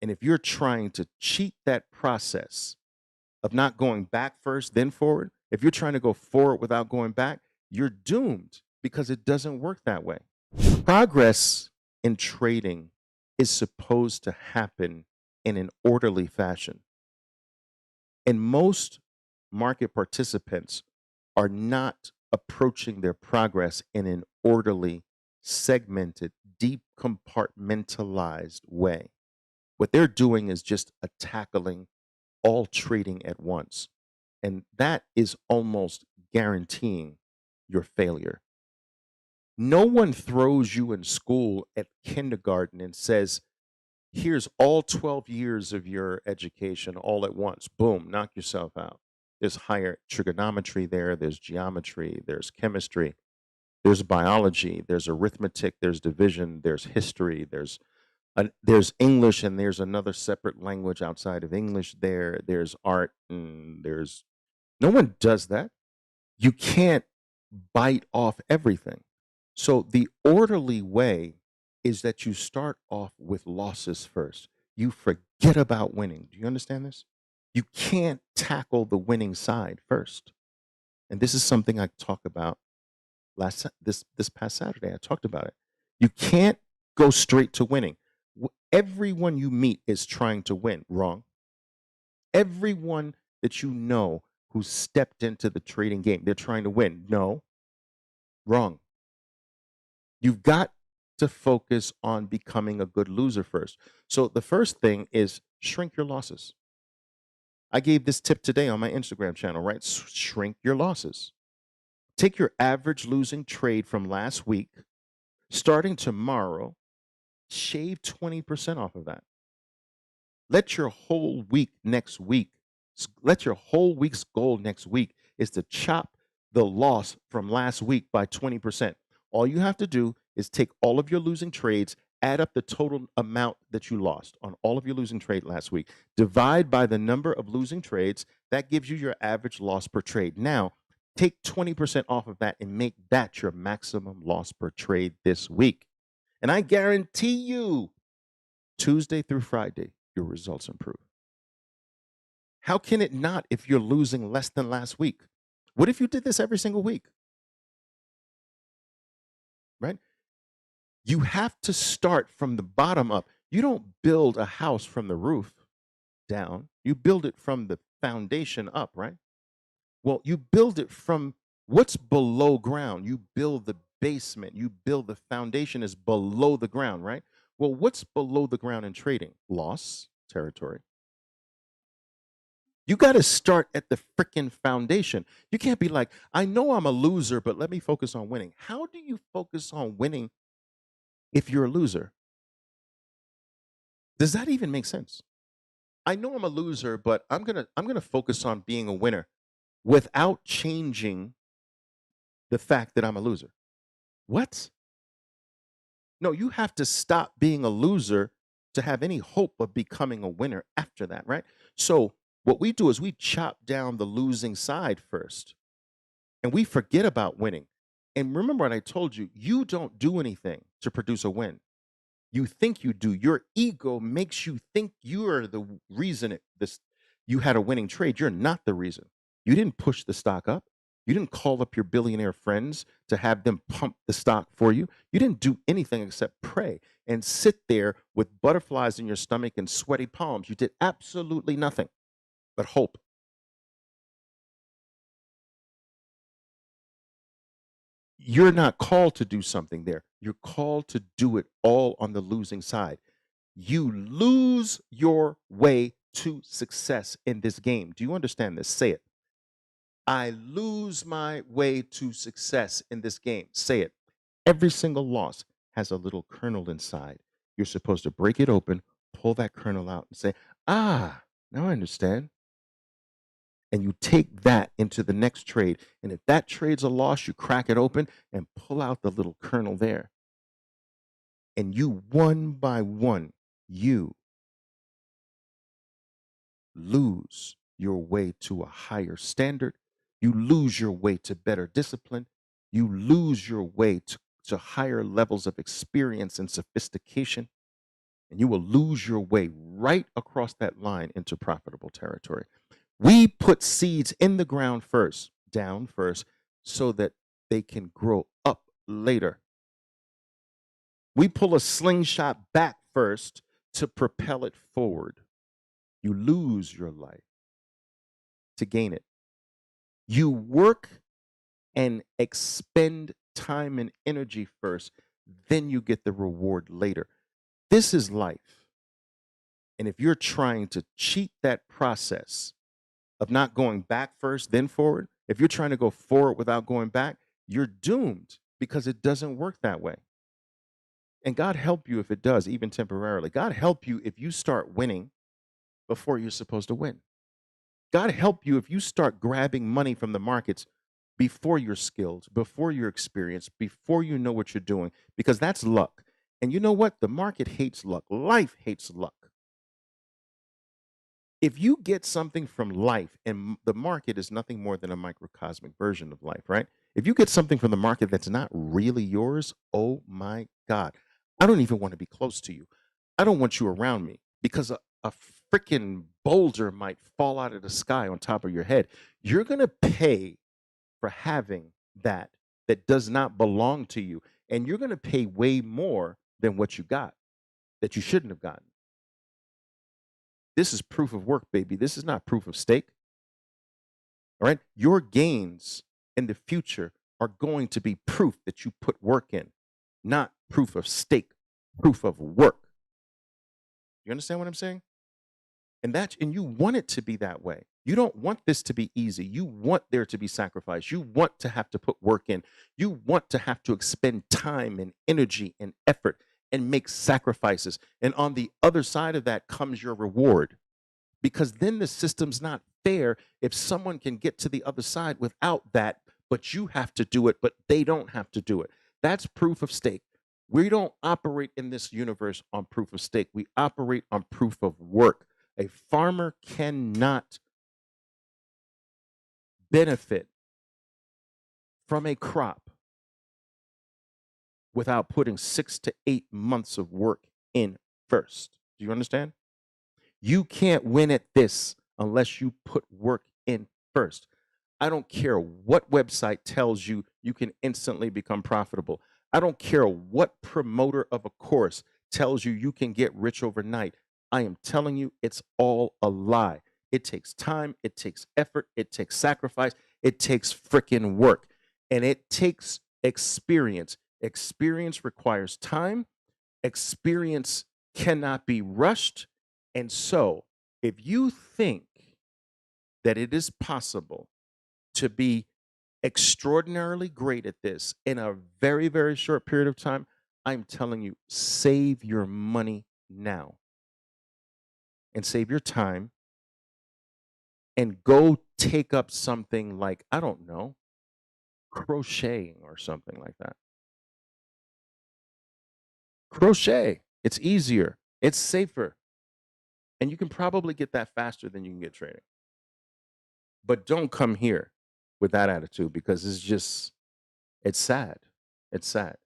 And if you're trying to cheat that process of not going back first, then forward, if you're trying to go forward without going back, you're doomed because it doesn't work that way. Progress in trading is supposed to happen in an orderly fashion. And most market participants are not approaching their progress in an orderly, segmented, deep compartmentalized way. What they're doing is just tackling all trading at once. And that is almost guaranteeing your failure. No one throws you in school at kindergarten and says, here's all 12 years of your education all at once. Boom, knock yourself out. There's higher trigonometry there, there's geometry, there's chemistry, there's biology, there's arithmetic, there's division, there's history, there's English, and there's another separate language outside of English there. There's art, and there's no one does that. You can't bite off everything. So the orderly way is that you start off with losses first. You forget about winning. Do you understand this? You can't tackle the winning side first. And this is something I talked about this past Saturday. I talked about it. You can't go straight to winning. Everyone you meet is trying to win. Wrong. Everyone that you know who stepped into the trading game, they're trying to win. No. Wrong. You've got to focus on becoming a good loser first. So the first thing is shrink your losses. I gave this tip today on my Instagram channel, right? Shrink your losses. Take your average losing trade from last week, starting tomorrow, shave 20% off of that. Let your whole week's goal next week is to chop the loss from last week by 20%. All you have to do is take all of your losing trades, add up the total amount that you lost on all of your losing trade last week, divide by the number of losing trades. That gives you your average loss per trade. Now, take 20% off of that and make that your maximum loss per trade this week. And I guarantee you, Tuesday through Friday, your results improve. How can it not if you're losing less than last week? What if you did this every single week? Right? You have to start from the bottom up. You don't build a house from the roof down. You build it from the foundation up, right? Well, you build it from what's below ground. You build the basement. You build the foundation is below the ground, right? Well, what's below the ground in trading? Loss territory. You got to start at the freaking foundation. You can't be like, I know I'm a loser, but let me focus on winning. How do you focus on winning if you're a loser? Does that even make sense? I know I'm a loser, but I'm gonna focus on being a winner without changing the fact that I'm a loser. What? No, you have to stop being a loser to have any hope of becoming a winner after that, right? So what we do is we chop down the losing side first and we forget about winning. And remember what I told you, you don't do anything to produce a win. You think you do. Your ego makes you think you are the reason you had a winning trade. You're not the reason. You didn't push the stock up. You didn't call up your billionaire friends to have them pump the stock for you. You didn't do anything except pray and sit there with butterflies in your stomach and sweaty palms. You did absolutely nothing but hope. You're not called to do something there. You're called to do it all on the losing side. You lose your way to success in this game. Do you understand this? Say it. I lose my way to success in this game. Say it. Every single loss has a little kernel inside. You're supposed to break it open, pull that kernel out, and say, ah, now I understand. And you take that into the next trade. And if that trade's a loss, you crack it open and pull out the little kernel there. And you, one by one, you lose your way to a higher standard. You lose your way to better discipline. You lose your way to higher levels of experience and sophistication. And you will lose your way right across that line into profitable territory. We put seeds in the ground first, down first, so that they can grow up later. We pull a slingshot back first to propel it forward. You lose your life to gain it. You work and expend time and energy first, then you get the reward later. This is life. And if you're trying to cheat that process of not going back first, then forward, if you're trying to go forward without going back, you're doomed because it doesn't work that way. And God help you if it does, even temporarily. God help you if you start winning before you're supposed to win. God help you if you start grabbing money from the markets before you're skilled, before you're experienced, before you know what you're doing, because that's luck. And you know what? The market hates luck. Life hates luck. If you get something from life, and the market is nothing more than a microcosmic version of life, right? If you get something from the market that's not really yours, oh my God, I don't even want to be close to you. I don't want you around me because a freaking boulder might fall out of the sky on top of your head. You're going to pay for having that does not belong to you. And you're going to pay way more than what you got that you shouldn't have gotten. This is proof of work, baby. This is not proof of stake. All right. Your gains in the future are going to be proof that you put work in, not proof of stake, proof of work. You understand what I'm saying? And you want it to be that way. You don't want this to be easy. You want there to be sacrifice. You want to have to put work in. You want to have to expend time and energy and effort and make sacrifices. And on the other side of that comes your reward. Because then the system's not fair if someone can get to the other side without that, but you have to do it, but they don't have to do it. That's proof of stake. We don't operate in this universe on proof of stake. We operate on proof of work. A farmer cannot benefit from a crop without putting 6 to 8 months of work in first. Do you understand? You can't win at this unless you put work in first. I don't care what website tells you you can instantly become profitable. I don't care what promoter of a course tells you you can get rich overnight. I am telling you, it's all a lie. It takes time, it takes effort, it takes sacrifice, it takes freaking work, and it takes experience. Experience requires time. Experience cannot be rushed. And so, if you think that it is possible to be extraordinarily great at this in a very, very short period of time, I'm telling you, save your money now and save your time and go take up something like, I don't know, crocheting or something like that. Crochet. It's easier, it's safer, and you can probably get that faster than you can get trading. But don't come here with that attitude because it's sad. It's sad.